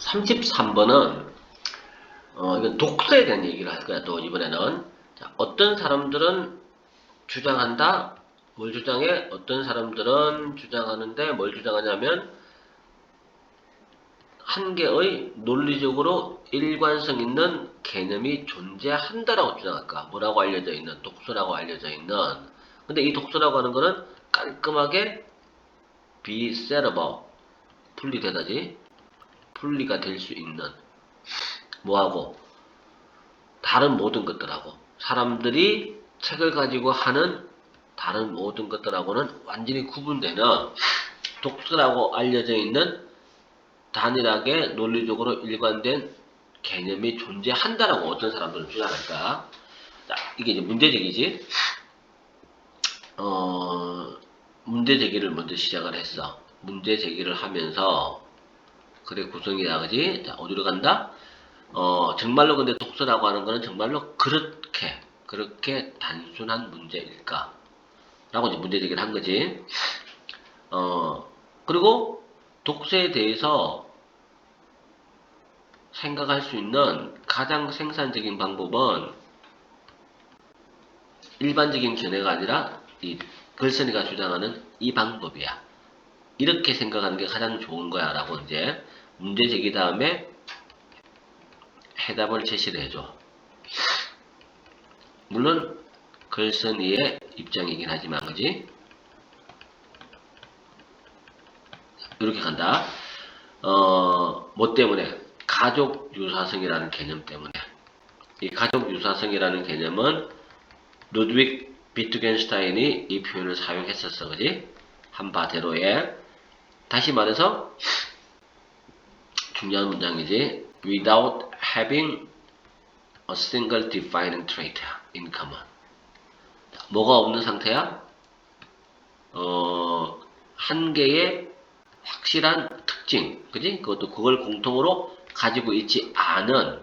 33번은 이건 독서에 대한 얘기를 할 거야. 또 이번에는 자, 어떤 사람들은 주장한다. 뭘 주장해? 어떤 사람들은 주장하는데 뭘 주장하냐면 한 개의 논리적으로 일관성 있는 개념이 존재한다라고 주장할까? 뭐라고 알려져 있는? 독서라고 알려져 있는. 근데 이 독서라고 하는 거는 깔끔하게 be settable 분리되다지 분리가 될 수 있는 뭐하고 다른 모든 것들하고 사람들이 책을 가지고 하는 다른 모든 것들하고는 완전히 구분되는 독서라고 알려져 있는 단일하게 논리적으로 일관된 개념이 존재한다라고 어떤 사람들은 주장할까? 자, 이게 이제 문제제기지. 문제제기를 먼저 시작을 했어. 문제제기를 하면서 그래 구성이야, 그지? 자, 어디로 간다? 정말로 근데 독서라고 하는 거는 정말로 그렇게 단순한 문제일까? 라고 이제 문제 제기를 한 거지. 그리고 독서에 대해서 생각할 수 있는 가장 생산적인 방법은 일반적인 견해가 아니라 이 걸선이가 주장하는 이 방법이야. 이렇게 생각하는 게 가장 좋은 거야. 라고 이제 문제 제기 다음에 해답을 제시를 해줘. 물론 걸선이의 입장이긴 하지만 그지? 이렇게 간다. 뭐 때문에? 가족 유사성이라는 개념 때문에. 이 가족 유사성이라는 개념은 루드윅 비트겐슈타인이 이 표현을 사용했었어, 그지? 한 바대로에. 다시 말해서 중요한 문장이지. Without having a single defining trait in common. 뭐가 없는 상태야? 한 개의 확실한 특징, 그지? 그걸 공통으로 가지고 있지 않은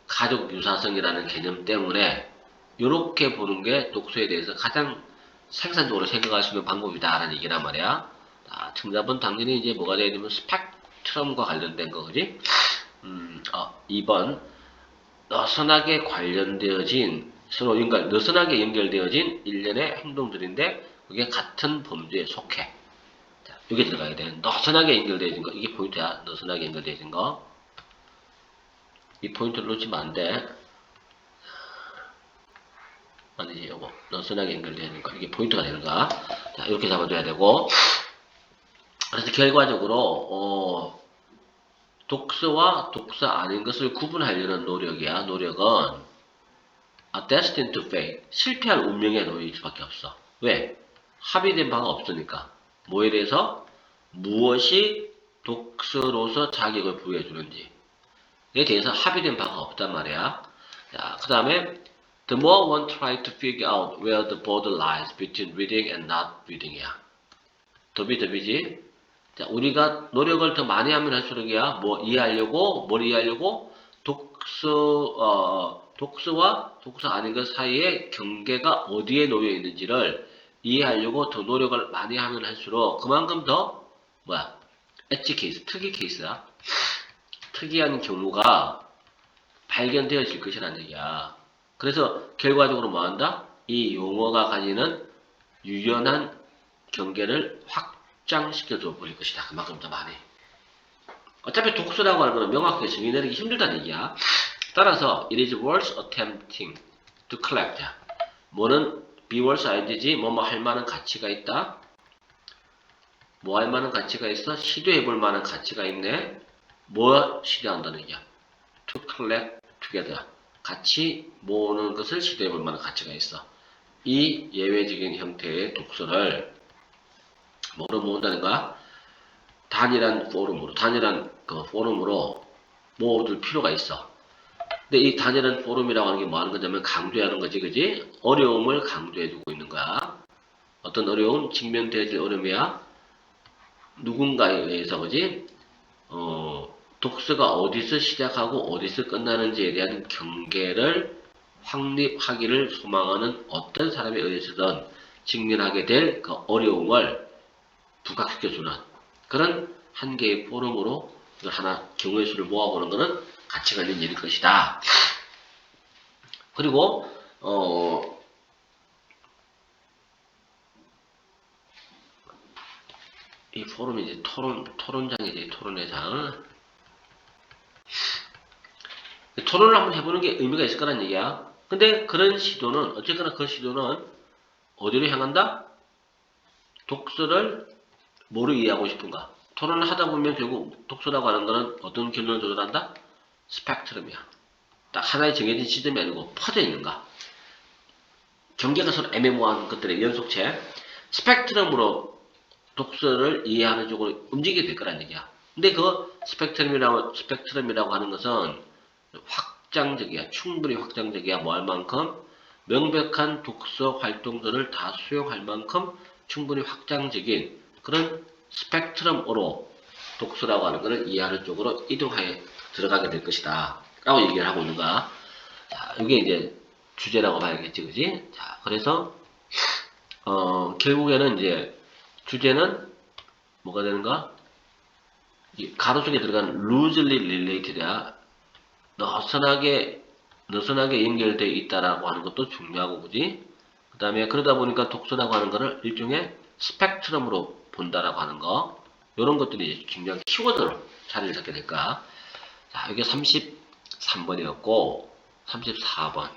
가족 유사성이라는 개념 때문에 이렇게 보는 게 독서에 대해서 가장 생산적으로 생각할 수 있는 방법이다라는 얘기란 말이야. 자, 정답은 당연히 이제 뭐가 되야 되면 스펙트럼과 관련된 거, 그지? 2번 느슨하게 관련되어진 그러니까 느슨하게 연결되어진 일련의 행동들인데 그게 같은 범주에 속해. 자, 여기 들어가야 돼. 느슨하게 연결되어진 거. 이게 포인트야. 느슨하게 연결되어진 거. 이 포인트를 놓치면 안 돼. 아니지, 요거. 느슨하게 연결되어진 거. 이게 포인트가 되는 거야. 자, 이렇게 잡아줘야 되고. 그래서 결과적으로, 독서와 독서 아닌 것을 구분하려는 노력이야. 노력은 destined to fail. 실패할 운명에 놓일 수밖에 없어. 왜? 합의된 바가 없으니까. 뭐에 대해서? 무엇이 독서로서 자격을 부여해 주는지에 대해서 합의된 바가 없단 말이야. 자, 그 다음에 the more one tries to figure out where the border lies between reading and not reading이야. 더비지. 자, 우리가 노력을 더 많이 하면 할수록이야. 뭘 이해하려고 독서와 독서 아닌 것 사이의 경계가 어디에 놓여 있는지를 이해하려고 더 노력을 많이 하면 할수록 그만큼 더 엣지 케이스, 특이 케이스야. 특이한 경우가 발견되어질 것이라는 얘기야. 그래서 결과적으로 뭐한다? 이 용어가 가지는 유연한 경계를 확장시켜줘 버릴 것이다. 그만큼 더 많이. 어차피 독서라고 하는 거는 명확하게 정의 내리기 힘들다는 얘기야. 따라서 it is worth attempting to collect. 뭐는 be worth ing지 뭐뭐 할 만한 가치가 있다. 뭐 할 만한 가치가 있어? 시도해 볼 만한 가치가 있네. 뭐 시도한다는 얘기야. to collect together. 같이 모으는 것을 시도해 볼 만한 가치가 있어. 이 예외적인 형태의 독서를 뭐로 모은다는 거야? 단일한 포럼으로 모아둘 필요가 있어. 근데 이 단일한 포럼이라고 하는 게 뭐 하는 거냐면 강조하는 거지, 그지? 어려움을 강조해주고 있는 거야. 어떤 어려움? 직면되어질 어려움이야. 누군가에 의해서, 그지? 독서가 어디서 시작하고 어디서 끝나는지에 대한 경계를 확립하기를 소망하는 어떤 사람에 의해서든 직면하게 될 그 어려움을 부각시켜주는 그런 한 개의 포럼으로 이걸 하나 경우의 수를 모아보는 것은 가치가 있는 일일 것이다. 그리고 이 포럼이 이제 토론장이지, 토론회장. 토론을 한번 해보는 게 의미가 있을 거란 얘기야. 근데 그런 시도는, 어쨌거나 그 시도는 어디로 향한다? 독서를 뭐로 이해하고 싶은가? 토론을 하다 보면 결국 독서라고 하는 거는 어떤 결론을 조절한다? 스펙트럼이야. 딱 하나의 정해진 시점이 아니고 퍼져 있는가? 경계가 서로 애매모호한 것들의 연속체. 스펙트럼으로 독서를 이해하는 쪽으로 움직이게 될 거란 얘기야. 근데 그 스펙트럼이라고 하는 것은 확장적이야. 충분히 확장적이야. 뭐 할 만큼? 명백한 독서 활동들을 다 수용할 만큼 충분히 확장적인 그런 스펙트럼으로 독서라고 하는 것을 이해하는 쪽으로 이동하여 들어가게 될 것이다. 라고 얘기를 하고 있는 거야. 자, 이게 이제 주제라고 봐야겠지, 그지? 자, 그래서, 결국에는 이제 주제는 뭐가 되는가? 가로 속에 들어간 loosely related야. 느슨하게 연결되어 있다라고 하는 것도 중요하고, 그지? 그 다음에 그러다 보니까 독서라고 하는 거를 일종의 스펙트럼으로 본다라고 하는 거. 이런 것들이 중요한 키워드로 자리를 잡게 될까. 자, 이게 33번이었고, 34번.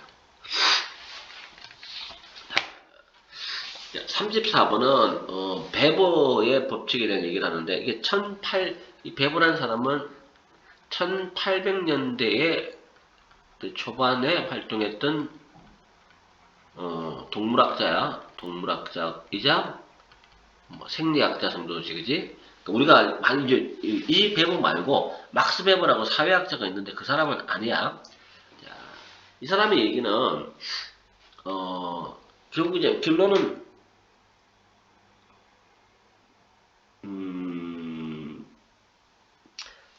34번은, 베버의 법칙에 대한 얘기를 하는데, 이게 이 베버라는 사람은 1800년대에 그 초반에 활동했던 동물학자이자 뭐 생리학자 정도지, 그지? 우리가 많이 이제 이 베버 말고 막스 베버라고 사회학자가 있는데 그 사람은 아니야. 자, 이 사람의 얘기는 결국 이제 결론은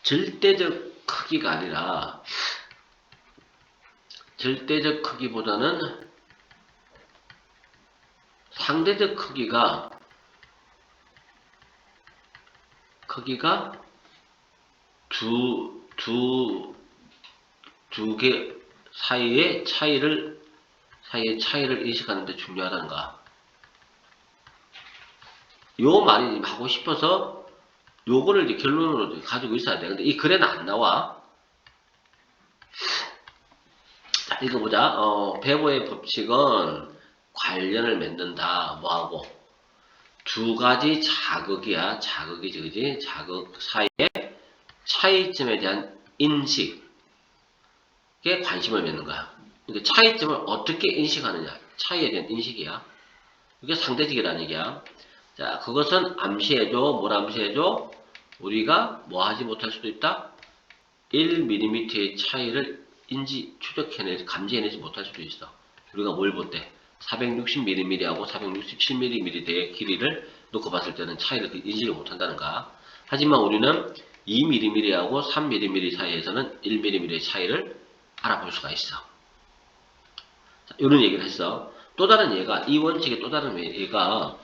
절대적 크기가 아니라 절대적 크기보다는 상대적 크기가 두 개 사이의 차이를 인식하는 데 중요하다는가. 요 말이 하고 싶어서 요거를 이제 결론으로 가지고 있어야 돼. 근데 이 글에는 안 나와. 자, 읽어보자. 베버의 법칙은 관련을 맺는다. 뭐하고? 두 가지 자극이야. 자극이지, 그지? 자극 사이의 차이점에 대한 인식에 관심을 맺는 거야. 그러니까 차이점을 어떻게 인식하느냐. 차이에 대한 인식이야. 이게 상대적이라는 얘기야. 자, 그것은 암시해줘. 뭘 암시해줘? 우리가 뭐 하지 못할 수도 있다? 1mm의 차이를 감지해내지 못할 수도 있어. 우리가 뭘 볼 때? 460mm하고 467mm의 길이를 놓고 봤을 때는 차이를 인식을 못한다는가. 하지만 우리는 2mm하고 3mm 사이에서는 1mm의 차이를 알아볼 수가 있어. 자, 이런 얘기를 했어. 또 다른 예가, 이 원칙의 또 다른 예가,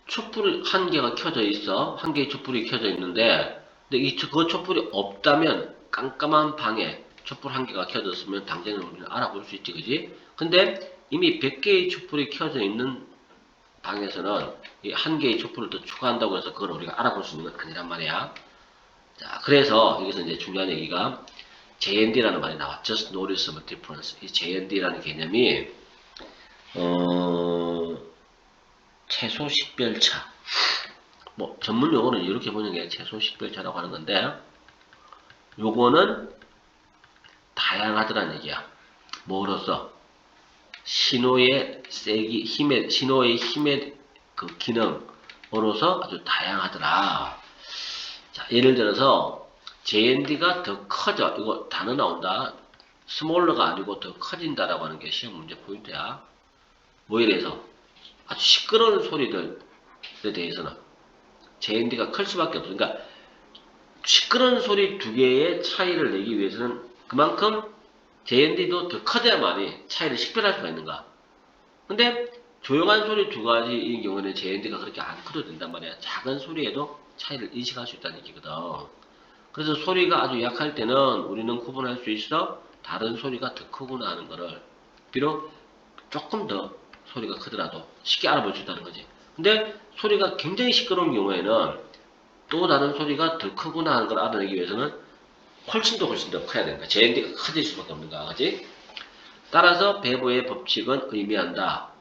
촛불 한 개가 켜져 있어. 한 개의 촛불이 켜져 있는데, 근데 그 촛불이 없다면, 깜깜한 방에 촛불 한 개가 켜졌으면 당장에 우리는 알아볼 수 있지, 그지? 근데 이미 100개의 촛불이 켜져 있는 방에서는 이 한 개의 촛불을 더 추가한다고 해서 그걸 우리가 알아볼 수 있는 건 아니란 말이야. 자, 그래서 여기서 이제 중요한 얘기가 JND라는 말이 나와. Just Notice of Difference. 이 JND라는 개념이, 채소 식별차. 뭐 전문 용어는 이렇게 보는 게 채소 식별차라고 하는 건데, 요거는 다양하더란 얘기야. 뭐로써? 신호의 힘의 그 기능으로서 아주 다양하더라. 자, 예를 들어서 JND가 더 커져. 이거 단어 나온다. 스몰러가 아니고 더 커진다라고 하는 게 시험 문제 포인트야. 뭐에 대해서? 아주 시끄러운 소리들에 대해서는 JND가 클 수밖에 없어. 그러니까 시끄러운 소리 두 개의 차이를 내기 위해서는 그만큼 JND도 더 커져야만이 차이를 식별할 수가 있는가. 근데 조용한 소리 두 가지인 경우에는 JND가 그렇게 안 커도 된단 말이야. 작은 소리에도 차이를 인식할 수 있다는 얘기거든. 그래서 소리가 아주 약할 때는 우리는 구분할 수 있어. 다른 소리가 더 크구나 하는 거를. 비록 조금 더 소리가 크더라도 쉽게 알아볼 수 있다는 거지. 근데 소리가 굉장히 시끄러운 경우에는 또 다른 소리가 더 크구나 하는 걸 알아내기 위해서는 훨씬 더 커야 되는 거야. JND가 커질 수밖에 없는 거야. 그지? 따라서 배부의 법칙은 의미한다.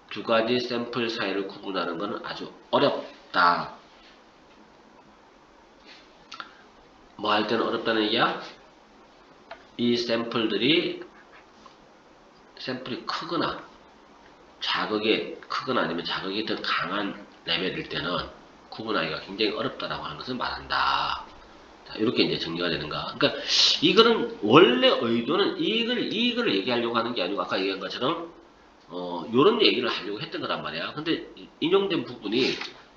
두 가지 샘플 사이를 구분하는 것은 아주 어렵다. 뭐 할 때는 어렵다는 얘기야? 이 샘플이 크거나 아니면 자극이 더 강한 레벨일 때는 구분하기가 굉장히 어렵다라고 하는 것을 말한다. 자, 이렇게 이제 정리가 되는가. 그러니까 이거는 원래 의도는 이걸 얘기하려고 하는 게 아니고 아까 얘기한 것처럼 요런 얘기를 하려고 했던 거란 말이야. 근데 인용된 부분이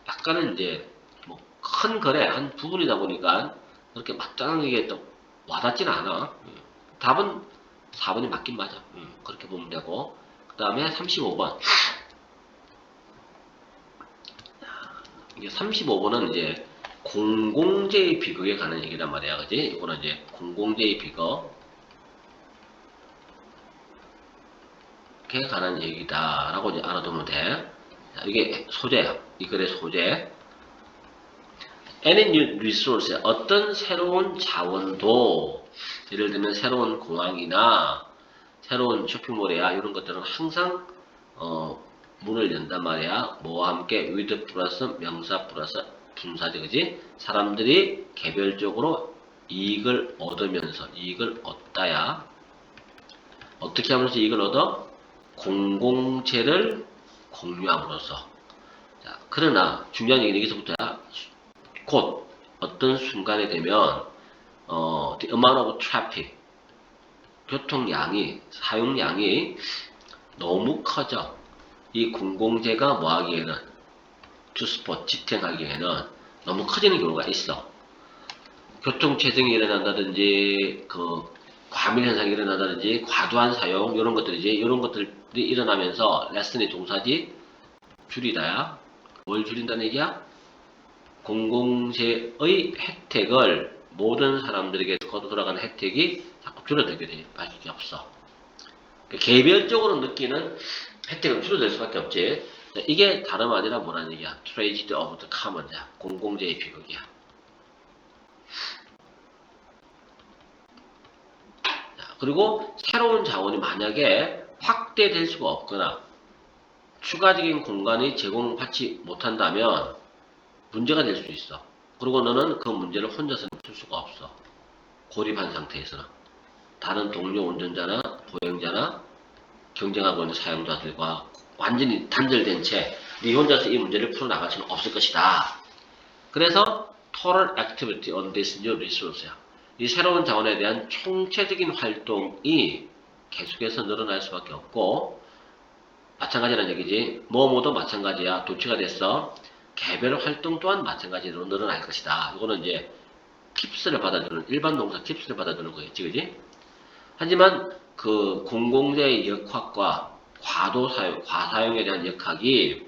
약간은 이제 뭐 큰 거래 한 부분이다 보니까 그렇게 맞장하게 또 와닿지는 않아. 답은 4번이 맞긴 맞아. 그렇게 보면 되고. 그 다음에 35번. 이게 35번은 이제 공공재의 비극에 관한 얘기란 말이야. 그지? 이거는 이제 공공재의 비극에 관한 얘기다라고 이제 알아두면 돼. 자, 이게 소재야. 이 글의 소재. Any new resource, 어떤 새로운 자원도, 예를 들면 새로운 공항이나 새로운 쇼핑몰이야 이런 것들은 항상 문을 연단 말이야. 뭐와 함께 with 플러스 명사 플러스 분사지, 그지? 사람들이 개별적으로 이익을 얻다야. 어떻게 하면서 이익을 얻어? 공공재를 공유함으로써. 자, 그러나 중요한 얘기는 여기서부터야. 곧 어떤 순간에 되면 the amount of traffic, 교통량이, 사용량이 너무 커져. 이 공공재가 뭐 하기에는, 투스포트, 지탱하기에는 너무 커지는 경우가 있어. 교통체증이 일어난다든지, 과밀 현상이 일어난다든지, 과도한 사용, 이런 것들이지. 이런 것들이 일어나면서, 레슨의 동사지, 줄이다야. 뭘 줄인다는 얘기야? 공공재의 혜택을 모든 사람들에게 거둬 돌아가는 혜택이 자꾸 줄어들게 될 수밖에 없어. 개별적으로 느끼는 혜택은 줄어들 수밖에 없지. 이게 다름 아니라 뭐라는 얘기야? Tragedy of the Common이야. 공공재의 비극이야. 그리고 새로운 자원이 만약에 확대될 수가 없거나 추가적인 공간이 제공받지 못한다면 문제가 될 수 있어. 그리고 너는 그 문제를 혼자서는 풀 수가 없어. 고립한 상태에서는. 다른 동료 운전자나 보행자나 경쟁하고 있는 사용자들과 완전히 단절된 채 네 혼자서 이 문제를 풀어나갈 수는 없을 것이다. 그래서 Total Activity on this new resource야. 이 새로운 자원에 대한 총체적인 활동이 계속해서 늘어날 수밖에 없고, 마찬가지라는 얘기지. 뭐뭐도 마찬가지야. 도취가 됐어. 개별 활동 또한 마찬가지로 늘어날 것이다. 이거는 이제 팁스를 받아주는, 일반 동사 팁스를 받아주는 거겠지, 그지? 하지만 그 공공재의 역학과 과사용에 대한 역학이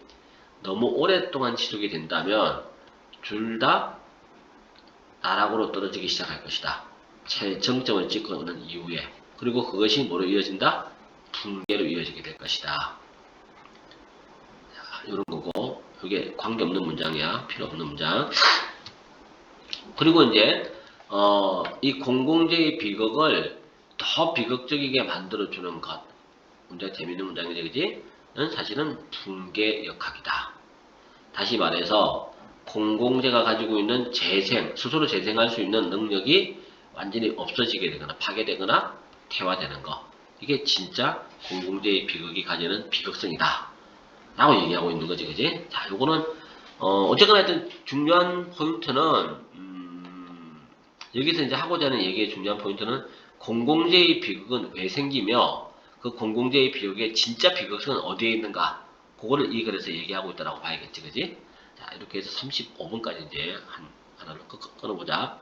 너무 오랫동안 지속이 된다면 둘 다 나락으로 떨어지기 시작할 것이다. 최정점을 찍고는 이후에. 그리고 그것이 뭐로 이어진다? 붕괴로 이어지게 될 것이다. 자, 이런 거고, 이게 관계없는 문장이야. 필요 없는 문장. 그리고 이제 이 공공재의 비극을 더 비극적이게 만들어주는 것. 문장 재밌는 문장이지, 그지? 는 사실은 붕괴 역학이다. 다시 말해서 공공재가 가지고 있는 스스로 재생할 수 있는 능력이 완전히 없어지게 되거나 파괴되거나 퇴화되는 거. 이게 진짜 공공재의 비극이 가지는 비극성이다. 라고 얘기하고 있는 거지, 그지? 자, 요거는, 어쨌거나 하여튼 중요한 포인트는, 여기서 이제 하고자 하는 얘기의 중요한 포인트는 공공재의 비극은 왜 생기며 그 공공재의 비극의 진짜 비극성은 어디에 있는가? 그거를 이 글에서 얘기하고 있다라고 봐야겠지, 그지? 자, 이렇게 해서 35분까지 이제 하나를 끊어보자.